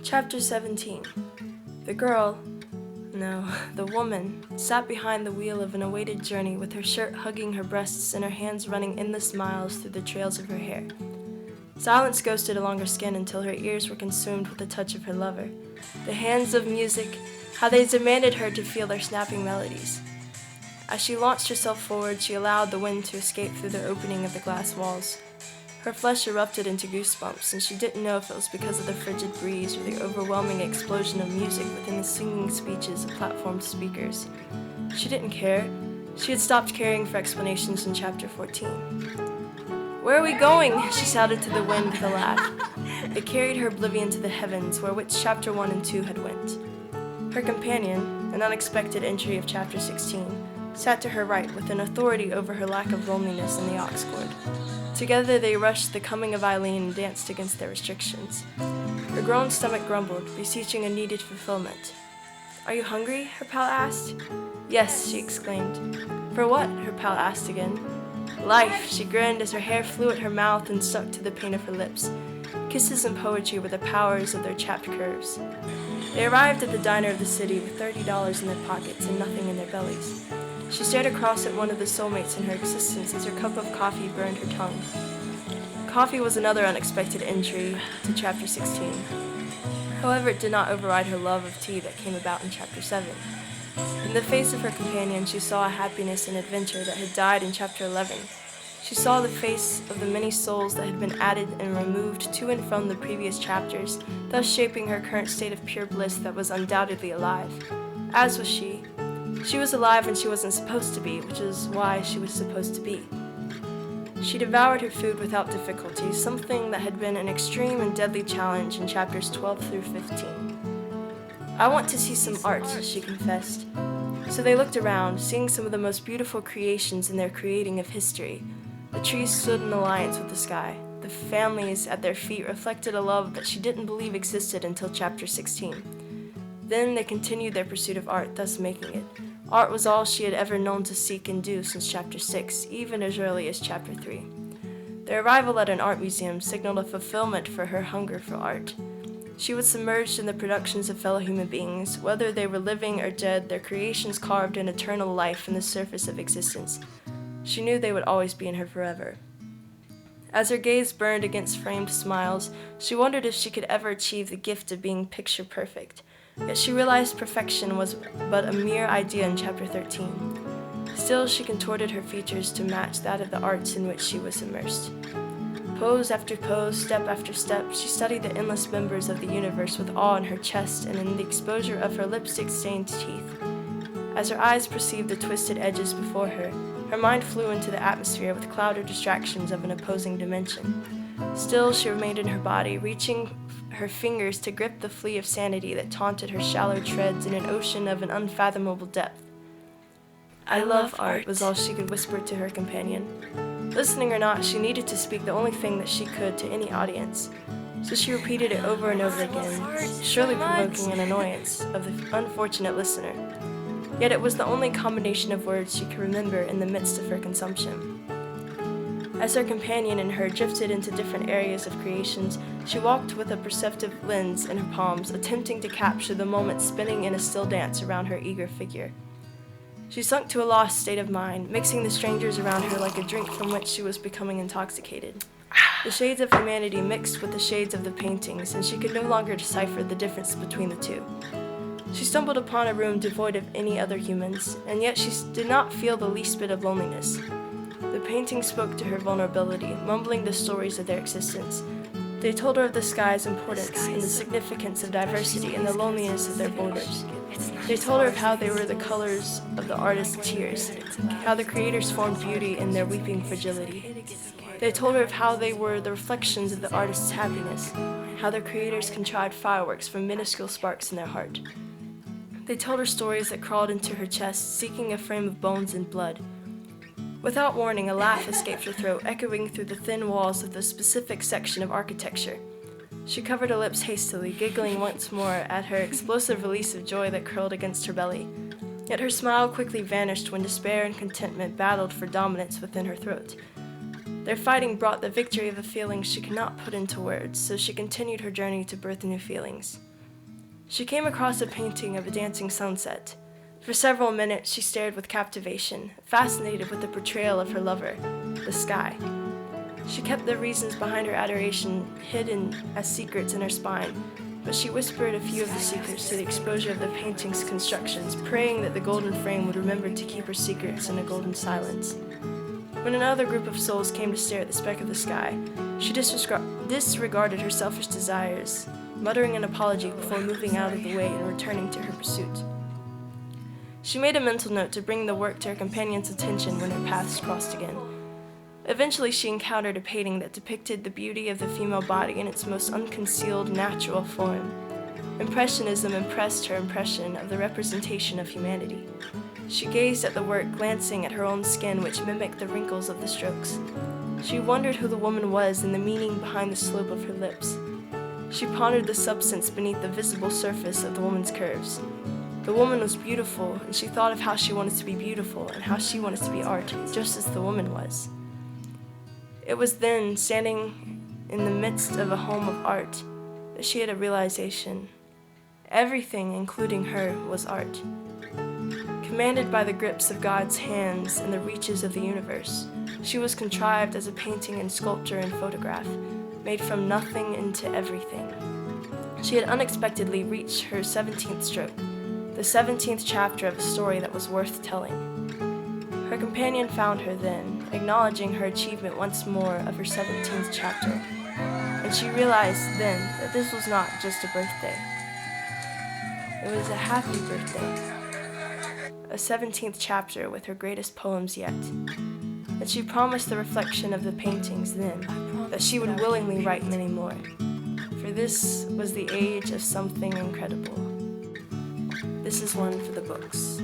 Chapter 17. The girl, no, the woman, sat behind the wheel of an awaited journey with her shirt hugging her breasts and her hands running endless miles through the trails of her hair. Silence ghosted along her skin until her ears were consumed with the touch of her lover. The hands of music, how they demanded her to feel their snapping melodies. As she launched herself forward, she allowed the wind to escape through the opening of the glass walls. Her flesh erupted into goosebumps, and she didn't know if it was because of the frigid breeze or the overwhelming explosion of music within the singing speeches of platformed speakers. She didn't care. She had stopped caring for explanations in Chapter 14. "Where are we going?" she shouted to the wind with a laugh. It carried her oblivion to the heavens, where which Chapter 1 and 2 had went. Her companion, an unexpected entry of Chapter 16, sat to her right with an authority over her lack of loneliness in the aux cord. Together they rushed the coming of Eileen and danced against their restrictions. Her grown stomach grumbled, beseeching a needed fulfillment. "Are you hungry?" her pal asked. "Yes," she exclaimed. "For what?" her pal asked again. "Life," she grinned as her hair flew at her mouth and stuck to the paint of her lips. Kisses and poetry were the powers of their chapped curves. They arrived at the diner of the city with $30 in their pockets and nothing in their bellies. She stared across at one of the soulmates in her existence as her cup of coffee burned her tongue. Coffee was another unexpected entry to Chapter 16. However, it did not override her love of tea that came about in Chapter 7. In the face of her companion, she saw a happiness and adventure that had died in Chapter 11. She saw the face of the many souls that had been added and removed to and from the previous chapters, thus shaping her current state of pure bliss that was undoubtedly alive. As was she. She was alive when she wasn't supposed to be, which is why she was supposed to be. She devoured her food without difficulty, something that had been an extreme and deadly challenge in Chapters 12 through 15. "I want to see some art," she confessed. So they looked around, seeing some of the most beautiful creations in their creating of history. The trees stood in alliance with the sky. The families at their feet reflected a love that she didn't believe existed until Chapter 16. Then they continued their pursuit of art, thus making it. Art was all she had ever known to seek and do since Chapter 6, even as early as Chapter 3. Their arrival at an art museum signaled a fulfillment for her hunger for art. She was submerged in the productions of fellow human beings. Whether they were living or dead, their creations carved an eternal life in the surface of existence. She knew they would always be in her forever. As her gaze burned against framed smiles, she wondered if she could ever achieve the gift of being picture perfect. Yet she realized perfection was but a mere idea in Chapter 13. Still, she contorted her features to match that of the arts in which she was immersed. Pose after pose, step after step, she studied the endless members of the universe with awe in her chest and in the exposure of her lipstick-stained teeth. As her eyes perceived the twisted edges before her, her mind flew into the atmosphere with clouded distractions of an opposing dimension. Still, she remained in her body, reaching her fingers to grip the flea of sanity that taunted her shallow treads in an ocean of an unfathomable depth. "I love art," was all she could whisper to her companion. Listening or not, she needed to speak the only thing that she could to any audience. So she repeated it over and over again, surely provoking an annoyance of the unfortunate listener. Yet it was the only combination of words she could remember in the midst of her consumption. As her companion and her drifted into different areas of creations, she walked with a perceptive lens in her palms, attempting to capture the moment spinning in a still dance around her eager figure. She sunk to a lost state of mind, mixing the strangers around her like a drink from which she was becoming intoxicated. The shades of humanity mixed with the shades of the paintings, and she could no longer decipher the difference between the two. She stumbled upon a room devoid of any other humans, and yet she did not feel the least bit of loneliness. The paintings spoke to her vulnerability, mumbling the stories of their existence. They told her of the sky's importance and the significance of diversity and the loneliness of their borders. They told her of how they were the colors of the artist's tears, how the creators formed beauty in their weeping fragility. They told her of how they were the reflections of the artist's happiness, how the creators contrived fireworks from minuscule sparks in their heart. They told her stories that crawled into her chest, seeking a frame of bones and blood. Without warning, a laugh escaped her throat, echoing through the thin walls of the specific section of architecture. She covered her lips hastily, giggling once more at her explosive release of joy that curled against her belly. Yet her smile quickly vanished when despair and contentment battled for dominance within her throat. Their fighting brought the victory of a feeling she could not put into words, so she continued her journey to birth new feelings. She came across a painting of a dancing sunset. For several minutes she stared with captivation, fascinated with the portrayal of her lover, the sky. She kept the reasons behind her adoration hidden as secrets in her spine, but she whispered a few of the secrets to the exposure of the painting's constructions, praying that the golden frame would remember to keep her secrets in a golden silence. When another group of souls came to stare at the speck of the sky, she disregarded her selfish desires, muttering an apology before moving out of the way and returning to her pursuit. She made a mental note to bring the work to her companion's attention when her paths crossed again. Eventually, she encountered a painting that depicted the beauty of the female body in its most unconcealed, natural form. Impressionism impressed her impression of the representation of humanity. She gazed at the work, glancing at her own skin, which mimicked the wrinkles of the strokes. She wondered who the woman was and the meaning behind the slope of her lips. She pondered the substance beneath the visible surface of the woman's curves. The woman was beautiful, and she thought of how she wanted to be beautiful and how she wanted to be art, just as the woman was. It was then, standing in the midst of a home of art, that she had a realization. Everything, including her, was art. Commanded by the grips of God's hands and the reaches of the universe, she was contrived as a painting and sculpture and photograph, made from nothing into everything. She had unexpectedly reached her 17th stroke, the 17th chapter of a story that was worth telling. Her companion found her then, acknowledging her achievement once more of her 17th chapter, and she realized then that this was not just a birthday. It was a happy birthday. A 17th chapter with her greatest poems yet. That she promised the reflection of the paintings then, that she would willingly write many more. For this was the age of something incredible. This is one for the books.